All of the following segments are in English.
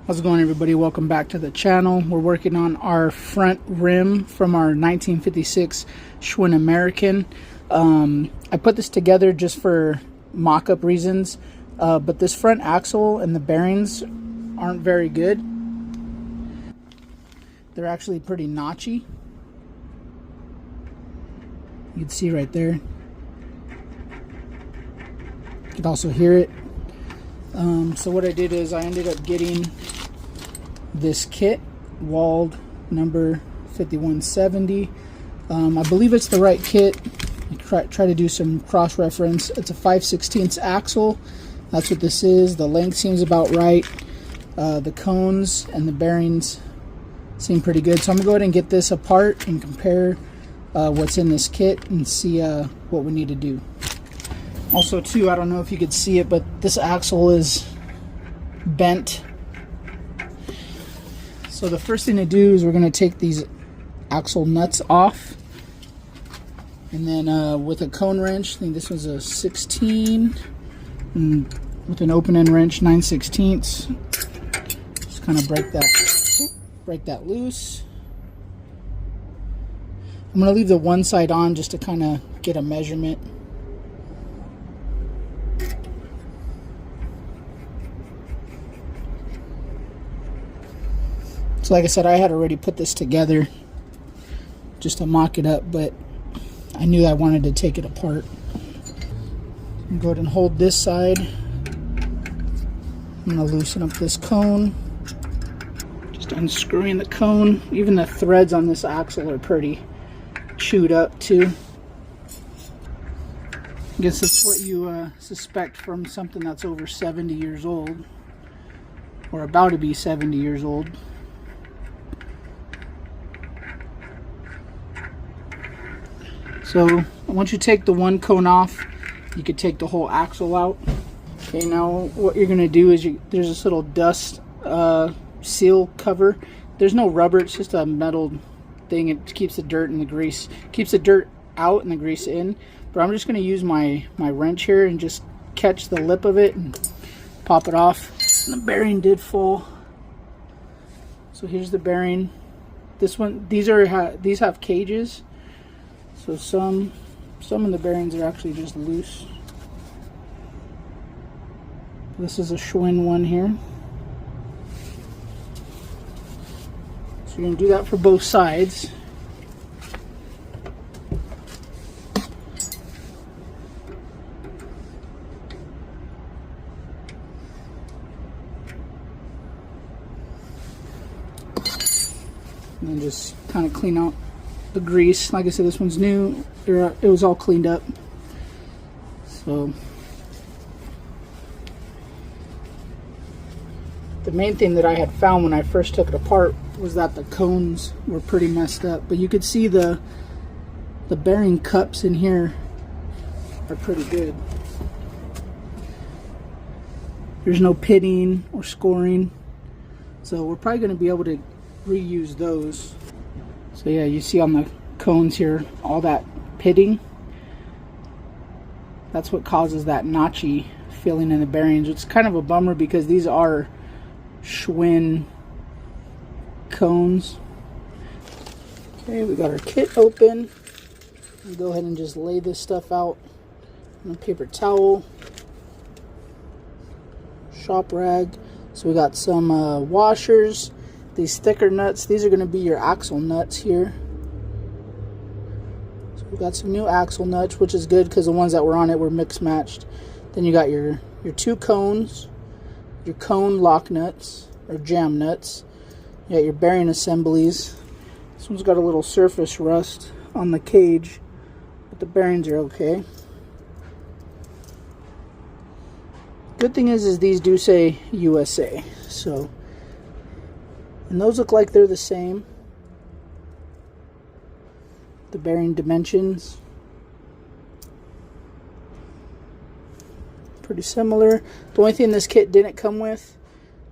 How's it going, everybody? Welcome back to the channel. We're working on our front rim from our 1956 Schwinn American. I put this together just for mock-up reasons, but this front axle and the bearings aren't very good. They're actually pretty notchy. You can see right there. You can also hear it. So what I did is I ended up getting this kit, WALD number 5170. I believe it's the right kit. I try to do some cross-reference. It's a 5/16 axle. That's what this is. The length seems about right. The cones and the bearings seem pretty good. So I'm going to go ahead and get this apart and compare what's in this kit and see what we need to do. Also too, I don't know if you could see it, but this axle is bent. So the first thing to do is we're going to take these axle nuts off. And then with a cone wrench, I think this was a 16, and with an open end wrench, 9/16. Just kind of break that loose. I'm going to leave the one side on just to kind of get a measurement. So like I said, I had already put this together just to mock it up, but I knew I wanted to take it apart. Go ahead and hold this side. I'm going to loosen up this cone. Just unscrewing the cone. Even the threads on this axle are pretty chewed up too. I guess that's what you suspect from something that's over 70 years old, or about to be 70 years old. So once you take the one cone off, you could take the whole axle out. Okay, now what you're going to do is there's this little dust seal cover. There's no rubber, it's just a metal thing. It keeps the dirt and the grease, keeps the dirt out and the grease in. But I'm just going to use my wrench here and just catch the lip of it and pop it off. And the bearing did fall. So here's the bearing. This one, these have cages. So some of the bearings are actually just loose. This is a Schwinn one here. So you're going to do that for both sides. And then just kind of clean out the grease. Like I said, this one's new. It was all cleaned up. So the main thing that I had found when I first took it apart was that the cones were pretty messed up. But you could see the bearing cups in here are pretty good. There's no pitting or scoring. So we're probably going to be able to reuse those. So yeah, you see on the cones here, all that pitting. That's what causes that notchy feeling in the bearings. It's kind of a bummer because these are Schwinn cones. Okay, we got our kit open. We'll go ahead and just lay this stuff out on a paper towel. Shop rag. So we got some washers. These thicker nuts, these are going to be your axle nuts here. So we got some new axle nuts, which is good because the ones that were on it were mixed matched. Then you got your two cones, your cone lock nuts or jam nuts. You got your bearing assemblies. This one's got a little surface rust on the cage, but the bearings are okay. Good thing is these do say USA, so. And those look like they're the same. The bearing dimensions. Pretty similar. The only thing this kit didn't come with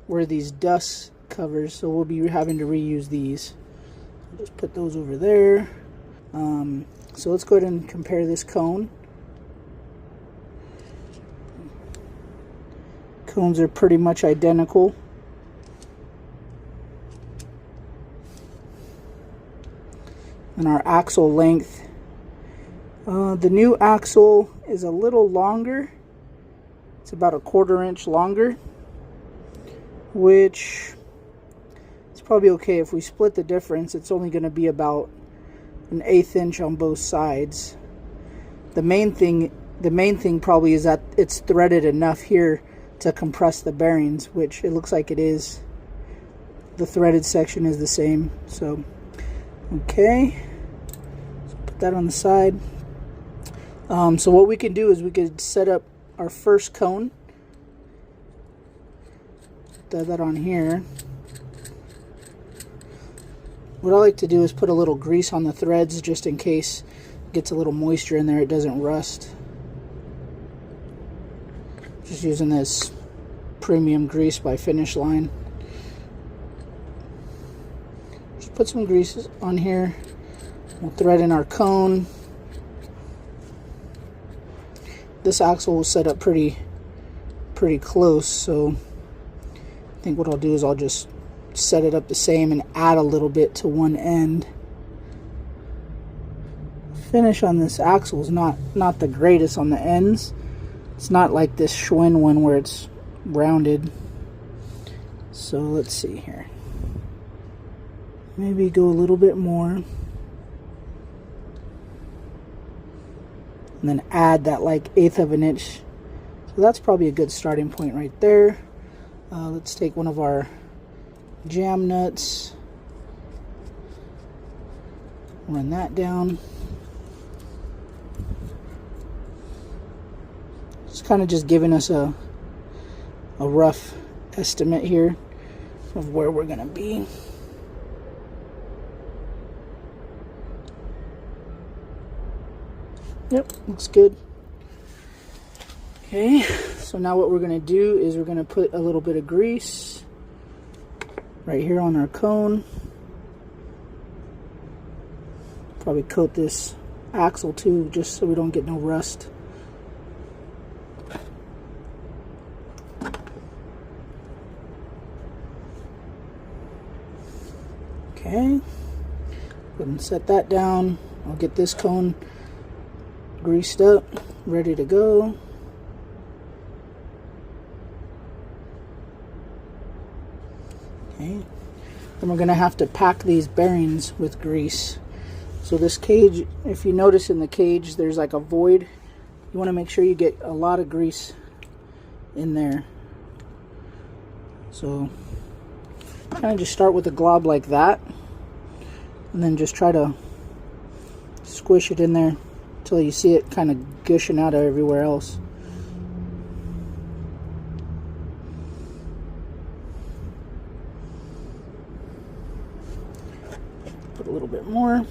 were these dust covers, so we'll be having to reuse these. I'll just put those over there. So let's go ahead and compare this cone. Cones are pretty much identical. And our axle length. The new axle is a little longer. It's about a 1/4 inch longer, which is probably okay. If we split the difference, it's only going to be about an 1/8 inch on both sides. The main thing probably is that it's threaded enough here to compress the bearings, which it looks like it is. The threaded section is the same. So okay, so put that on the side. So what we can do is we could set up our first cone. Put that on here. What I like to do is put a little grease on the threads just in case it gets a little moisture in there, it doesn't rust. Just using this premium grease by Finish Line. Just put some grease on here. We'll thread in our cone. This axle was set up pretty close, so I think what I'll do is I'll just set it up the same and add a little bit to one end. Finish on this axle is not the greatest on the ends. It's not like this Schwinn one where it's rounded. So let's see here. Maybe go a little bit more. And then add that like 1/8 of an inch. So that's probably a good starting point right there. Let's take one of our jam nuts, run that down. It's kind of just giving us a rough estimate here of where we're gonna be. Yep, looks good. Okay, so now what we're gonna do is we're gonna put a little bit of grease right here on our cone. Probably coat this axle too, just so we don't get no rust. Okay, go ahead and set that down. I'll get this cone greased up, ready to go. Okay, then we're gonna have to pack these bearings with grease. So this cage, if you notice in the cage, there's like a void. You want to make sure you get a lot of grease in there. So kind of just start with a glob like that, and then just try to squish it in there until you see it kind of gushing out of everywhere else. Put a little bit more.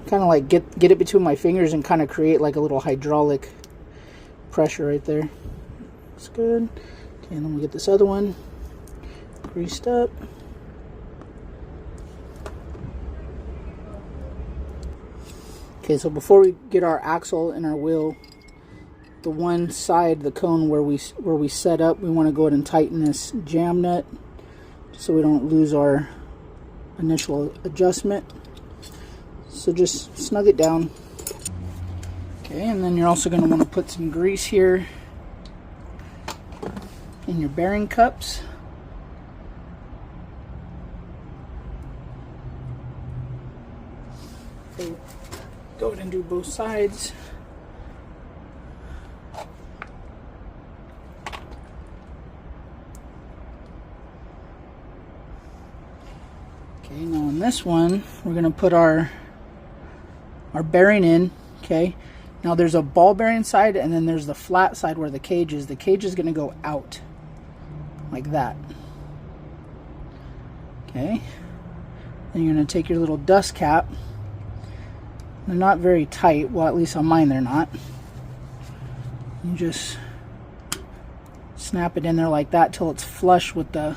Kind of like get it between my fingers and kind of create like a little hydraulic pressure right there. Looks good. Okay, and then we get this other one greased up. Okay, so before we get our axle and our wheel, the one side, the cone where we set up, we want to go ahead and tighten this jam nut so we don't lose our initial adjustment. So just snug it down. Okay, and then you're also going to want to put some grease here in your bearing cups. So go ahead and do both sides. Okay, now on this one, we're going to put our bearing in. Okay, now there's a ball bearing side and then there's the flat side where the cage is. The cage is going to go out like that. Okay, then you're going to take your little dust cap. They're not very tight, well, at least on mine they're not. You just snap it in there like that till it's flush with the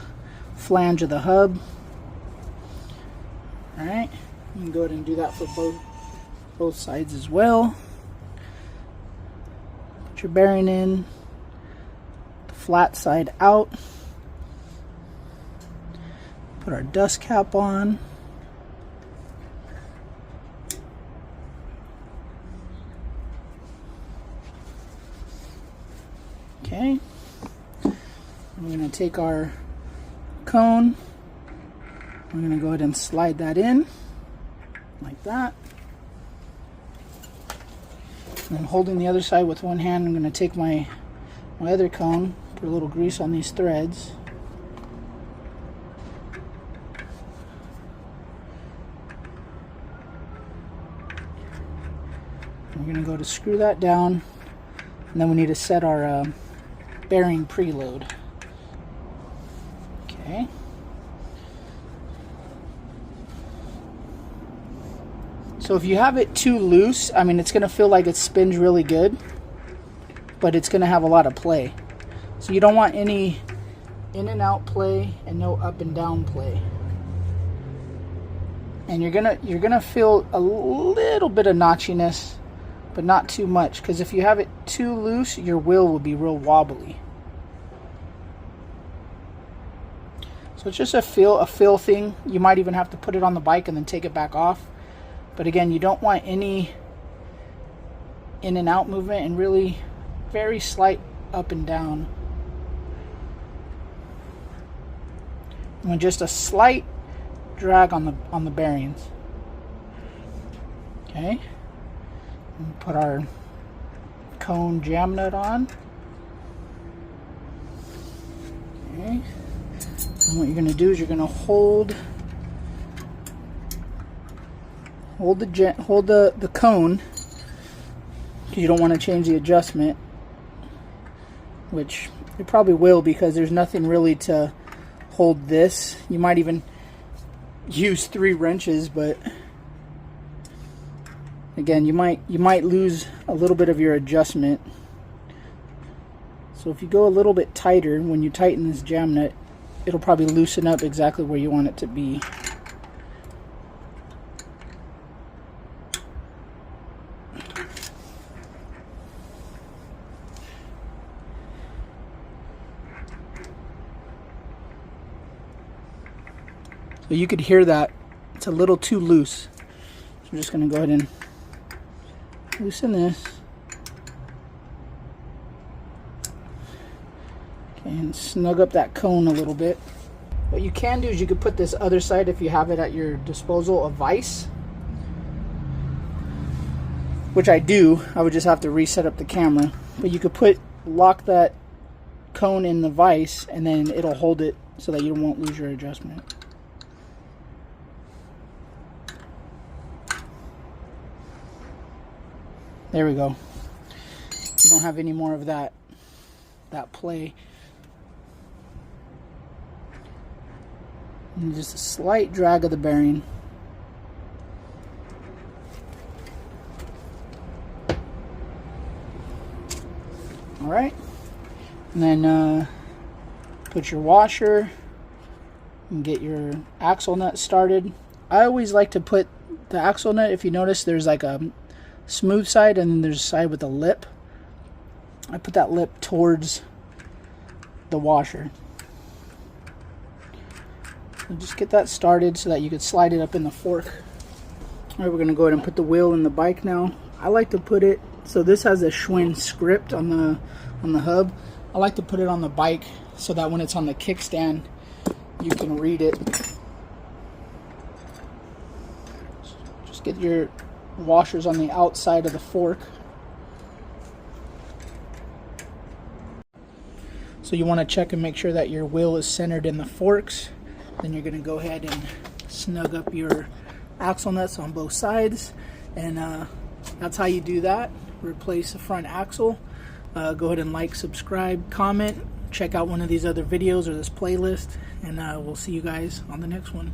flange of the hub. Alright, you can go ahead and do that for both sides as well. Put your bearing in, the flat side out. Put our dust cap on. Okay. We're going to take our cone. We're going to go ahead and slide that in like that. And then holding the other side with one hand, I'm going to take my other cone, put a little grease on these threads. We're going to go to screw that down, and then we need to set our bearing preload. Okay. So if you have it too loose, I mean, it's going to feel like it spins really good, but it's going to have a lot of play. So you don't want any in and out play and no up and down play. And you're gonna feel a little bit of notchiness, but not too much, because if you have it too loose, your wheel will be real wobbly. So it's just a feel thing. You might even have to put it on the bike and then take it back off. But again, you don't want any in and out movement, and really very slight up and down. And just a slight drag on the bearings. Okay. And put our cone jam nut on. Okay. And what you're going to do is you're going to hold the cone, because you don't want to change the adjustment, which it probably will, because there's nothing really to hold this. You might even use 3 wrenches, but again, you might lose a little bit of your adjustment. So if you go a little bit tighter when you tighten this jam nut, it'll probably loosen up exactly where you want it to be. So you could hear that it's a little too loose. So I'm just going to go ahead and loosen this. Okay, and snug up that cone a little bit. What you can do is you could put this other side, if you have it at your disposal, a vise. Which I do. I would just have to reset up the camera. But you could lock that cone in the vise, and then it'll hold it so that you won't lose your adjustment. There we go. You don't have any more of that play. And just a slight drag of the bearing. Alright. And then put your washer and get your axle nut started. I always like to put the axle nut, if you notice, there's like a smooth side and then there's a side with a lip. I put that lip towards the washer. So just get that started so that you can slide it up in the fork. Alright, we're going to go ahead and put the wheel in the bike now. I like to put it, so this has a Schwinn script on the hub. I like to put it on the bike so that when it's on the kickstand, you can read it. Just get your washers on the outside of the fork. So you want to check and make sure that your wheel is centered in the forks. Then you're going to go ahead and snug up your axle nuts on both sides, and that's how you do that. Replace the front axle. Go ahead and like, subscribe, comment, check out one of these other videos or this playlist, and we'll see you guys on the next one.